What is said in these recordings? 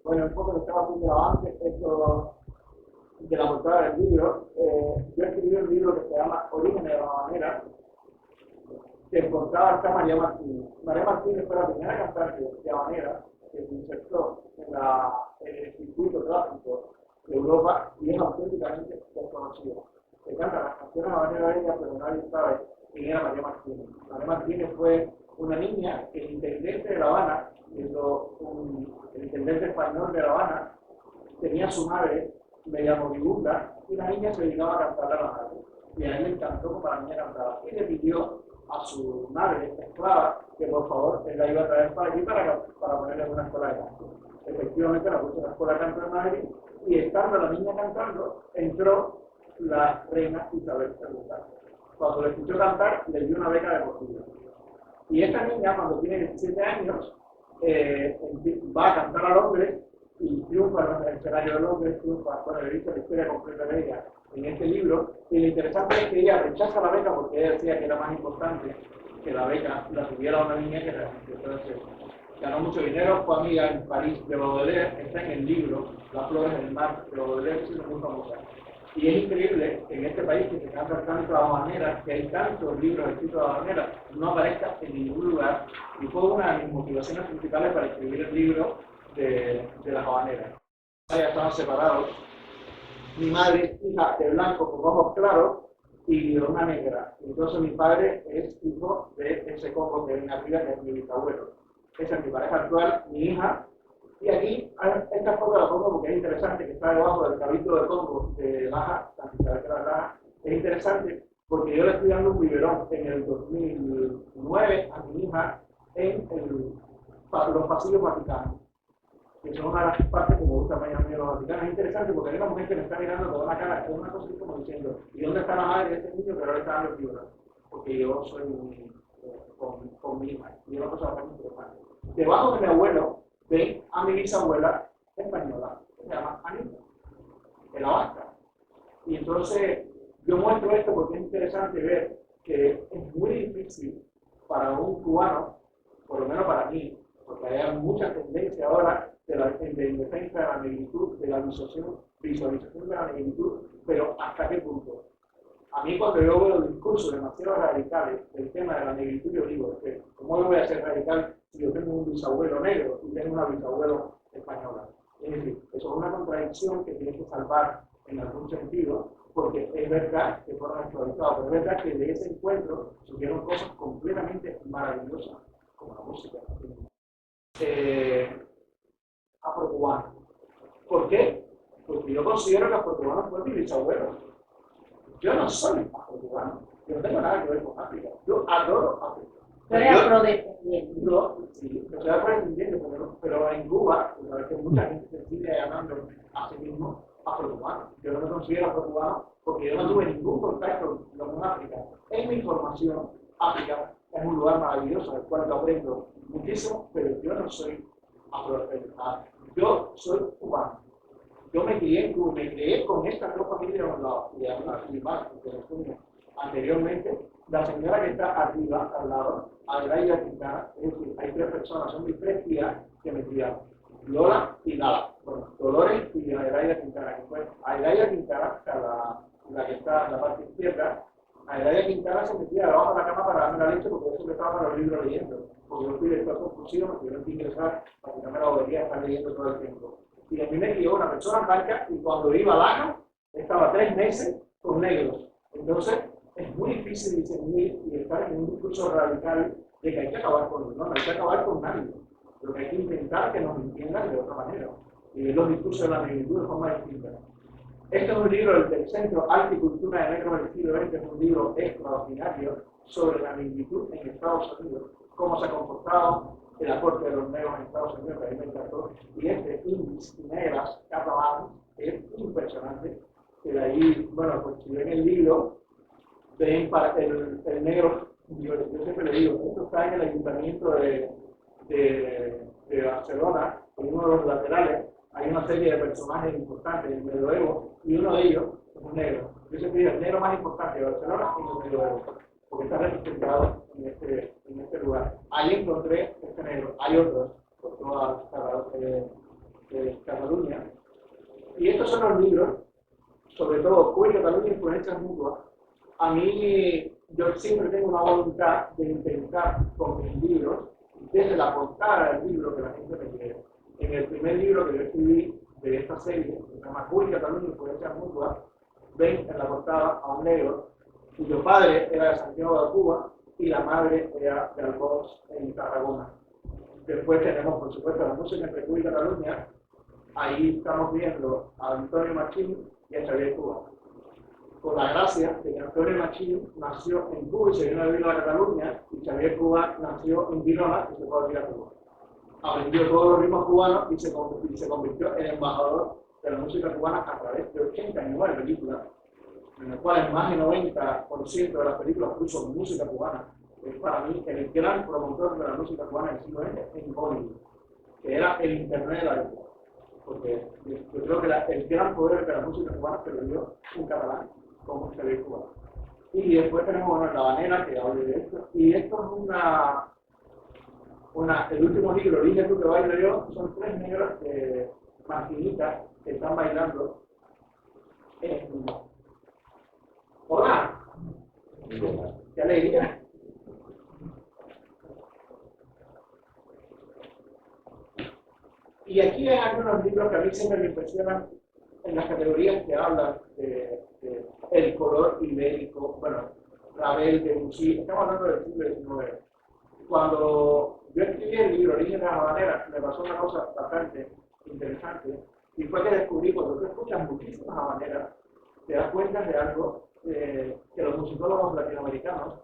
Bueno, un poco lo estaba haciendo antes, esto de la portada del libro. Yo escribí un libro que se llama Orígenes de la Habanera, que en portada está María Martínez. María Martínez fue la primera cantante de habanera que se insertó en el circuito clásico de Europa y es auténticamente desconocida. Se cantan las canciones habaneras de ella, pero nadie sabe quién era María Martínez. María Martínez fue una niña que el intendente de La Habana, el intendente español de La Habana, tenía a su madre media moribunda y la niña se dedicaba a cantar a la madre. Y a él le encantó como la niña cantaba. Y le pidió a su madre esclava que por favor él la iba a traer para aquí para ponerle en una escuela de canto. Efectivamente la puso en la escuela de canto de Madrid y estando la niña cantando, entró la reina Isabel II. Cuando le escuchó cantar, le dio una beca deportiva. Y esta niña, cuando tiene 17 años, va a cantar a Londres y triunfa en el escenario de Londres, triunfa. Bueno, he visto la historia completa de ella en este libro. Y lo interesante es que ella rechaza la beca porque ella decía que era más importante que la beca la tuviera una niña que realmente. Entonces, ganó mucho dinero, fue amiga en París de Baudelaire, está en el libro Las flores del mar de Baudelaire, que es muy famosa. Y es increíble que en este país que se canta tanto a manera, que hay tantos libros escritos a manera, no aparezca en ningún lugar. Y fue una de mis motivaciones principales para escribir el libro de las habaneras. Ya estaban separados. Mi madre es hija de blanco con ojos claros y de una negra. Entonces mi padre es hijo de ese Congo que viene arriba, que es mi bisabuelo. Esa es mi pareja actual, mi hija. Y aquí, esta foto la pongo porque es interesante, que está debajo del Cabildo de Congo de Laja, San Isabel de la Laja. Es interesante porque yo le estoy dando un biberón en el 2009 a mi hija en los pasillos vaticanos, que son una de las partes que me gusta más a mí de los vaticanos. Es interesante porque hay una mujer que me está mirando con una cara, con una cosa así como diciendo, ¿y dónde está la madre de este niño que ahora le está dando el biberón? Porque yo soy con mi hija, y es una cosa bastante interesante. Debajo de mi abuelo, ven a mi bisabuela española, que se llama Anita, de la Vasca. Y entonces yo muestro esto porque es interesante ver que es muy difícil para un cubano, por lo menos para mí, porque hay mucha tendencia ahora de defensa de la negritud, de la visualización de la negritud, pero ¿hasta qué punto? A mí cuando yo veo discursos demasiado radicales del tema de la negritud, yo digo, ¿cómo yo voy a ser radical si yo tengo un bisabuelo negro y tengo una bisabuelo española? Es decir, eso es una contradicción que tiene que salvar en algún sentido, porque es verdad que fueron esclavizados, pero es verdad que de ese encuentro surgieron cosas completamente maravillosas, como la música afrocubana. ¿Por qué? Porque yo considero que afrocubanos fueron mis bisabuelos. Yo no soy afrocubano, yo no tengo nada que ver con África. Yo adoro África. Pero es afrodescendiente. Sí, yo soy afrodescendiente, pero en Cuba, sabes que mucha gente se sigue llamando a sí mismo afrocubano. Yo no me considero afrocubano porque yo no tuve ningún contacto con África. En mi formación, África es un lugar maravilloso, del cual yo aprendo muchísimo, pero yo no soy afrodescendiente. Yo soy cubano. Yo me crié con estas dos familias a un lado, y además mi madre, anteriormente, la señora que está arriba, al lado, Adelaida Quintana, es decir, hay tres personas, son mis tres tías que me criaron, Lola y Nala, bueno, Dolores y Adelaida Quintana, que fue Adelaida Quintana, la que está en la parte izquierda. Adelaida Quintana se metía debajo de la cama para darme la leche porque yo siempre estaba con los libros leyendo, porque yo fui lector compulsivo, me tuvieron que ingresar para que no me la volvería a estar leyendo todo el tiempo. Y a mí me crió una persona blanca y cuando iba a Laja estaba 3 meses con negros. Entonces es muy difícil discernir y estar en un discurso radical de que hay que acabar con él. No hay que acabar con nadie, pero que hay que intentar que nos entiendan de otra manera y ver los discursos de la negritud de forma distinta. Este es un libro del Centro Arte y Cultura de Negros del siglo XX, es un libro extraordinario sobre la negritud en Estados Unidos, cómo se ha comportado el aporte de los negros en Estados Unidos, que a mí me encantó, y este índice y negras que ha trabajado es impresionante. Que de ahí, bueno, pues si ven el libro, ven para el negro, yo siempre le digo, esto está en el ayuntamiento de Barcelona, en uno de los laterales, hay una serie de personajes importantes del medioevo, y uno de ellos es un negro. Yo siempre digo, el negro más importante de Barcelona es el medioevo, porque está representado en este lugar. Ahí encontré este negro, hay otros por toda Cataluña, y estos son los libros, sobre todo Cuba y Cataluña, influencias mutuas. A mí, yo siempre tengo una voluntad de intentar con mis libros, desde la portada del libro, que la gente me quiere. En el primer libro que yo escribí de esta serie, que se llama Cuba y Cataluña, influencias mutuas, ven en la portada a un negro cuyo padre era de Santiago de Cuba y la madre era de Alborz en Tarragona. Después tenemos, por supuesto, la música entre Cuba y Cataluña. Ahí estamos viendo a Antonio Machín y a Xavier Cuba. Con la gracia de que Antonio Machín nació en Cuba y se vino a vivir a Cataluña, y Xavier Cuba nació en Girona y se fue a vivir a Cuba. Aprendió todos los ritmos cubanos y se convirtió en embajador de la música cubana a través de 89 películas, en las cuales más del 90% de las películas puso música cubana. Es para mí el gran promotor de la música cubana del siglo XX en Hollywood, que era el internet de la época. Porque yo creo que el gran poder de la música cubana se lo dio un catalán como Xavier Cuba. Y después tenemos, bueno, La Habanera, que habla de esto. Y esto es el último libro, Elige tú que bailo yo, son tres negros martinitas que están bailando en... ¡Hola! ¡Qué alegría! Y aquí hay algunos libros que a mí siempre me impresionan en las categorías que hablan de el color ibérico, bueno, Ravel, Debussy, estamos hablando del siglo XIX. Cuando yo escribí el libro Origen de la Habanera, me pasó una cosa bastante interesante, y fue que descubrí, cuando tú escuchas muchísimas habaneras, te das cuenta de algo que los musicólogos latinoamericanos,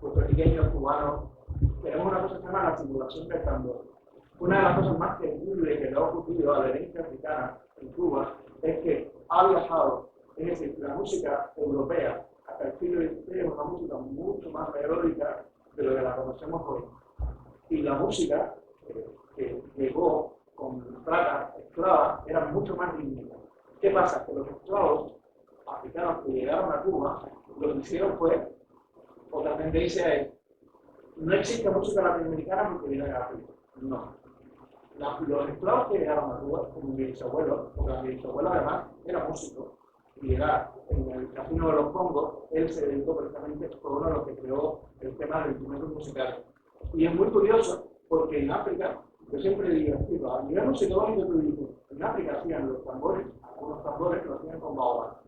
puertorriqueños, cubanos, tenemos una cosa que se llama la simulación del tambor. Una de las cosas más terribles que le ha ocurrido a la herencia africana en Cuba es que ha viajado, es decir, la música europea hasta el siglo XVI es una música mucho más melódica de lo que la conocemos hoy. Y la música que llegó con trata esclava era mucho más rítmica. ¿Qué pasa? Que los esclavos africanos que llegaron a Cuba, lo que hicieron fue, otra tendencia es, no existe música latinoamericana porque viene de África. No. Los esclavos que llegaron a Cuba, como mi bisabuelo, porque mi bisabuelo además era músico, y era en el Casino de los Congos, él se dedicó precisamente, fue uno de los que creó el tema de los instrumentos musicales. Y es muy curioso, porque en África, yo siempre digo, a nivel musicológico, tú dices, en África hacían los tambores, algunos tambores que lo hacían con baobab,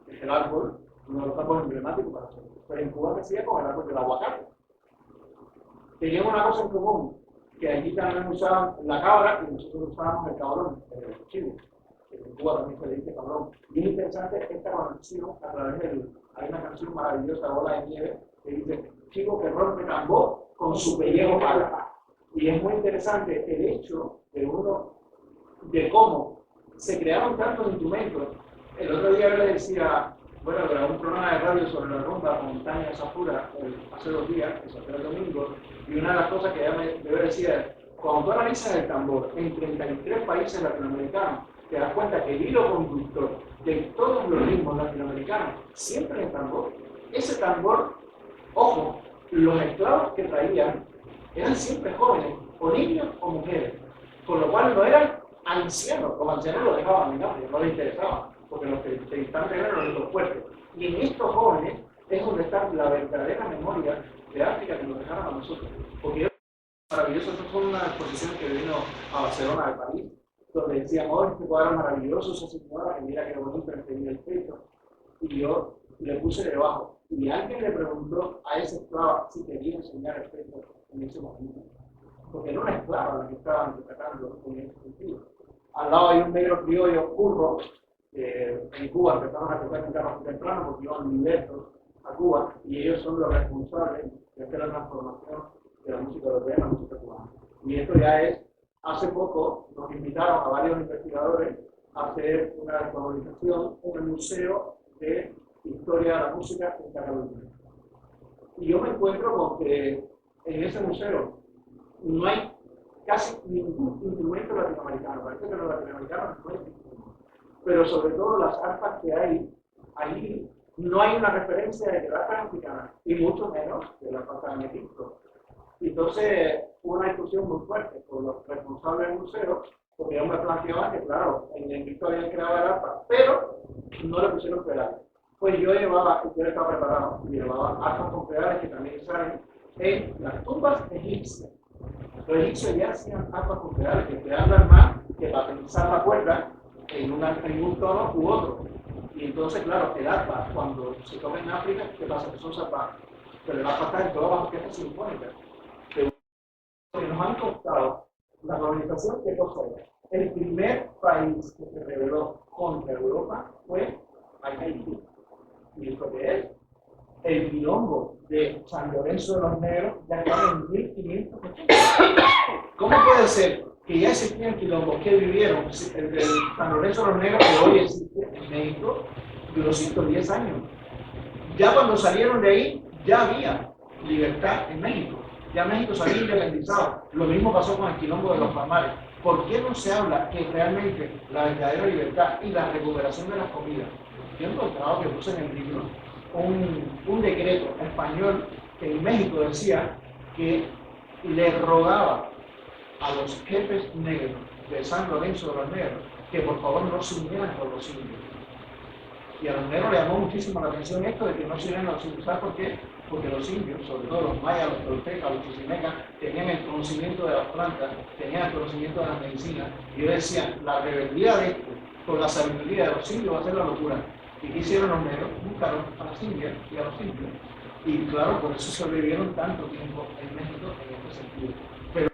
que es el árbol, uno de los tambores emblemáticos para hacerlo. Pero en Cuba se hacía con el árbol del aguacate. Tenían una cosa en común, que allí también usaban la cabra y nosotros usábamos el cabrón, el chivo. En Cuba también se le dice cabrón. Y es interesante esta conexión a través hay una canción maravillosa, Bola de Nieve, que dice, chivo que rompe tambor con su pellejo pala. Y es muy interesante el hecho de cómo se crearon tantos instrumentos. El otro día yo le decía, bueno, grabé un programa de radio sobre la rumba con Tania Zafura hace 2 días, que se fue el domingo, y una de las cosas que ella me decía es, cuando tú analizas el tambor en 33 países latinoamericanos, te das cuenta que el hilo conductor de todos los ritmos latinoamericanos siempre es el tambor. Ese tambor, ojo, los esclavos que traían eran siempre jóvenes, o niños o mujeres, con lo cual no eran ancianos, los ancianos los dejaban en África, no les interesaba, porque los que se están eran los fuertes. Y en estos jóvenes es donde está la verdadera memoria de África que nos dejaron a nosotros. Porque es maravilloso, esto fue una exposición que vino a Barcelona, al París, donde decíamos, oh, este cuadro maravilloso, esa señora, que mira qué bonito, que tenía el pecho. Y yo le puse debajo. Y alguien le preguntó a esa esclava si quería enseñar el pecho en ese momento. Porque era una esclava la que estaban retratando en ese sentido. Al lado hay un negro criollo, curro, en Cuba empezaron a tocar guitarra muy temprano porque iban directos a Cuba y ellos son los responsables de hacer la transformación de la música europea en la música cubana. Y esto ya es, hace poco nos invitaron a varios investigadores a hacer una descolonización en el Museo de Historia de la Música en Cataluña. Y yo me encuentro con que en ese museo no hay casi ningún instrumento latinoamericano. Parece que los latinoamericanos no hay ninguno. Pero sobre todo las arpas que hay allí, no hay una referencia de la arpa africana, y mucho menos de la arpa de Egipto. Entonces, hubo una discusión muy fuerte con los responsables del museo, porque ellos me planteaban que, claro, en Egipto habían creado el arpa, pero no le pusieron pedales. Pues yo estaba preparado, y llevaba arpas con pedales que también salen en las tumbas egipcias. Los egipcios ya hacían arpas con pedales, que te dan las manos que para pensar la cuerda en un tono u otro. Y entonces, claro, el arpa, cuando se toca en África, ¿qué pasa? Que son zapatos. Pero el arpa está en todas las orquestas sinfónicas. Que nos han costado la colonización, ¿qué cosa era? El primer país que se rebeló contra Europa fue Haití. ¿Y esto qué es? El quilombo de San Lorenzo de los Negros ya estaba en 1580. ¿Cómo puede ser que ya existían quilombos que vivieron el del San Lorenzo de los Negros, que hoy existe en México, duró 110 años? Ya cuando salieron de ahí, ya había libertad en México. Ya México se había independizado. Lo mismo pasó con el quilombo de los Palmares. ¿Por qué no se habla que realmente la verdadera libertad y la recuperación de las comidas? Yo he encontrado que puse en el libro un decreto español que en México decía que le rogaba a los jefes negros de San Lorenzo de los Negros que por favor no se unieran con los indios. Y a los negros le llamó muchísimo la atención esto de que no se unieran a los indios. ¿Sabes por qué? Porque los indios, sobre todo los mayas, los toltecas, los chichimecas, tenían el conocimiento de las plantas, tenían el conocimiento de las medicinas, y ellos decían, la rebeldía de esto con la sabiduría de los indios va a ser la locura. ¿Y qué hicieron los negros? Buscaron a las indias y a los indios. Y claro, por eso sobrevivieron tanto tiempo en México en este sentido. Pero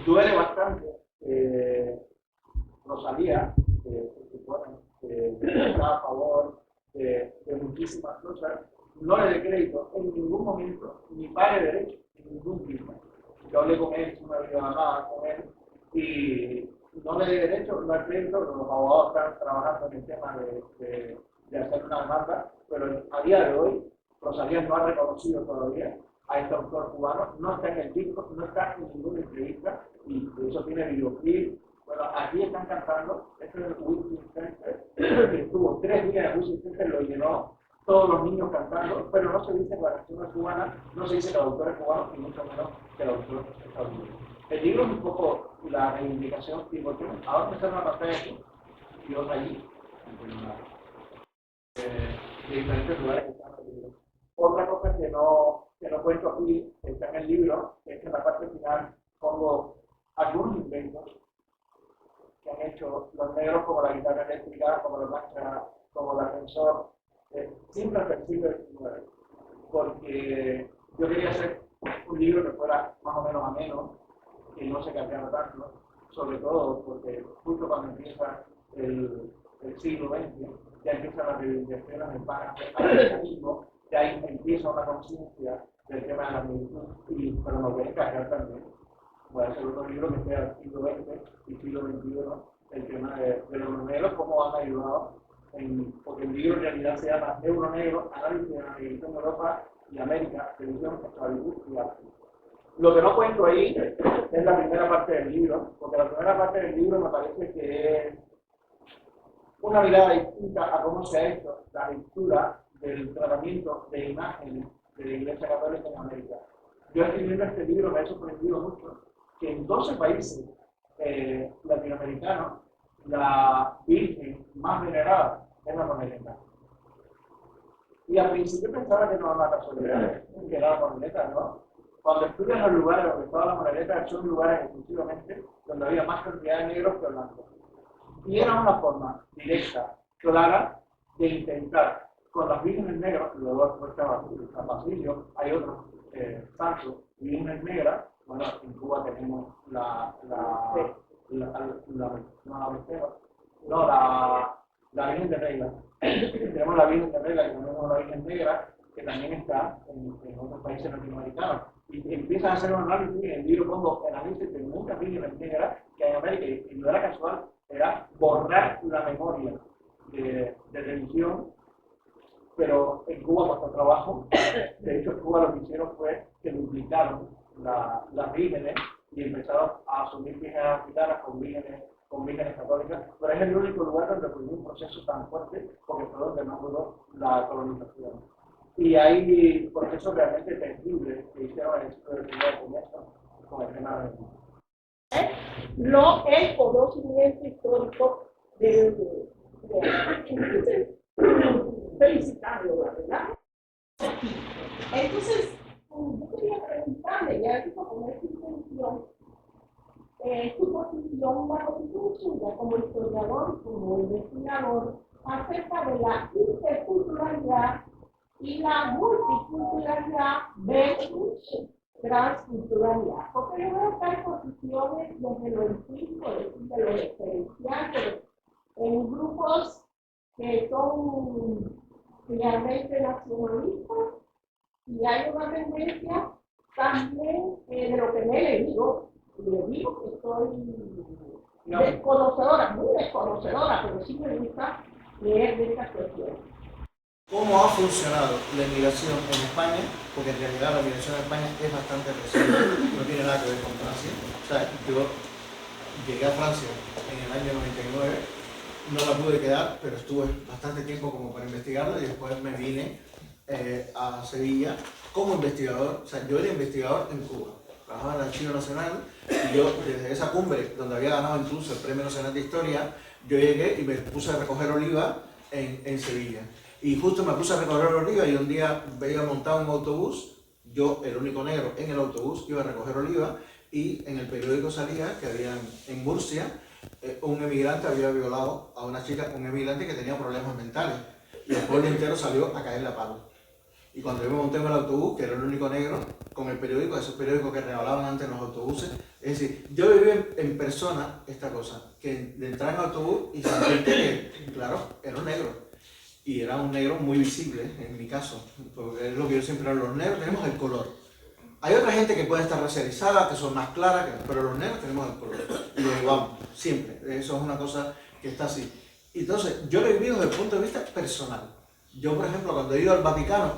duele bastante Rosalía, que está a favor de muchísimas cosas, no le dé crédito en ningún momento, ni pague derecho en ningún tipo. Yo hablé con él, una videollamada con él, y no le dé derecho, no hay crédito, los abogados están trabajando en el tema de hacer una demanda, pero a día de hoy Rosalía no ha reconocido todavía a este autor cubano, no está en el disco, no está en ninguna entrevista, y de eso tiene videoclip. Bueno, aquí están cantando, este es el Wilson Center, que estuvo 3 días en el Wilson Center, lo llenó todos los niños cantando, pero no se dice que la canción es cubana, no se dice que el autor es cubano, y mucho menos que el autor es estadounidense. El libro es un poco la reivindicación, y porque ahora empezaron a pasar aquí y otra allí, de diferentes lugares que están en el libro. Otra cosa que no cuento aquí, que está en el libro, es que en la parte final pongo algunos inventos que han hecho los negros, como la guitarra eléctrica, como la plancha, como el ascensor, siempre al siglo XIX, porque yo quería hacer un libro que fuera más o menos ameno, que no se cambiara tanto, sobre todo porque justo cuando empieza el siglo XX, ya empiezan las reivindicaciones del panafricanismo, ya empieza una conciencia del tema de la medicina, pero nos voy a encargar también. Voy a hacer otro libro que sea del siglo XX y siglo XXI, el tema de los negros, cómo han ayudado, porque el libro en realidad se llama Euronegro, análisis de la migración de Europa y América, religión, esclavitud y arte. Lo que no cuento ahí es la primera parte del libro, porque la primera parte del libro me parece que es una mirada distinta a cómo se ha hecho la lectura del tratamiento de imágenes de la Iglesia Católica en América. Yo escribiendo este libro me ha sorprendido mucho que en 12 países latinoamericanos la Virgen más venerada es la Manuelita. Y al principio pensaba que no era una casualidad, que era la Manuelita, ¿no? Cuando estudias los lugares donde estaba la Manuelita, son lugares exclusivamente donde había más cantidad de negros que blancos. Y era una forma directa, clara, de intentar con las vírgenes negras, luego estaba San Basilio, hay otros santos, vírgenes negras. Bueno, en Cuba tenemos la Virgen de Regla. Tenemos la Virgen de Regla, que tenemos la Virgen Negra, que también está en otros países latinoamericanos. Y empiezan a hacer un análisis, en el libro pongo el análisis de muchas vírgenes negras que hay en América, y no era casual, era borrar la memoria de religión, pero en Cuba costó trabajo. De hecho, en Cuba lo que hicieron fue que duplicaron las vírgenes y empezaron a asumir vírgenes africanas con vírgenes católicas, pero es el único lugar donde ocurrió un proceso tan fuerte, porque fue donde no duró la colonización. Y hay procesos realmente terribles que hicieron el siglo XIX con el tema del mundo. No el conocimiento histórico de felicitarlo, ¿verdad? Entonces, yo quería preguntarle, ya dijo con esta intención, tu posición, la posición suya como historiador y como investigador acerca de la interculturalidad y la multiculturalidad versus transculturalidad. Porque yo veo que hay posiciones desde lo empírico, desde lo experiencial, en grupos que son realmente nacionalistas, y hay una tendencia también de lo que me he leído, y le digo que soy desconocedora, muy desconocedora, pero sí me gusta leer de estas cuestiones. ¿Cómo ha funcionado la inmigración en España? Porque en realidad la inmigración en España es bastante reciente, no tiene nada que ver con Francia. O sea, yo llegué a Francia en el año 99, no la pude quedar, pero estuve bastante tiempo como para investigarla, y después me vine a Sevilla como investigador. O sea, yo era investigador en Cuba, trabajaba en el Archivo Nacional, y yo desde esa cumbre, donde había ganado incluso el Premio Nacional de Historia, yo llegué y me puse a recoger oliva en Sevilla. Y justo me puse a recoger oliva, y un día veía montado un autobús, yo, el único negro en el autobús, iba a recoger oliva, y en el periódico salía que había en Murcia un emigrante había violado a una chica, un emigrante que tenía problemas mentales, y el pueblo entero salió a caerle a palo. Y cuando yo me monté en el autobús, que era el único negro, con el periódico, esos periódicos que regalaban antes en los autobuses, es decir, yo viví en persona esta cosa, que de entrar en el autobús y sentir que, claro, era un negro. Y era un negro muy visible, en mi caso, porque es lo que yo siempre hablo, los negros tenemos el color. Hay otra gente que puede estar racializada, que son más claras, pero los negros tenemos el color. Y lo llevamos, siempre. Eso es una cosa que está así. Entonces, yo lo he vivido desde el punto de vista personal. Yo, por ejemplo, cuando he ido al Vaticano,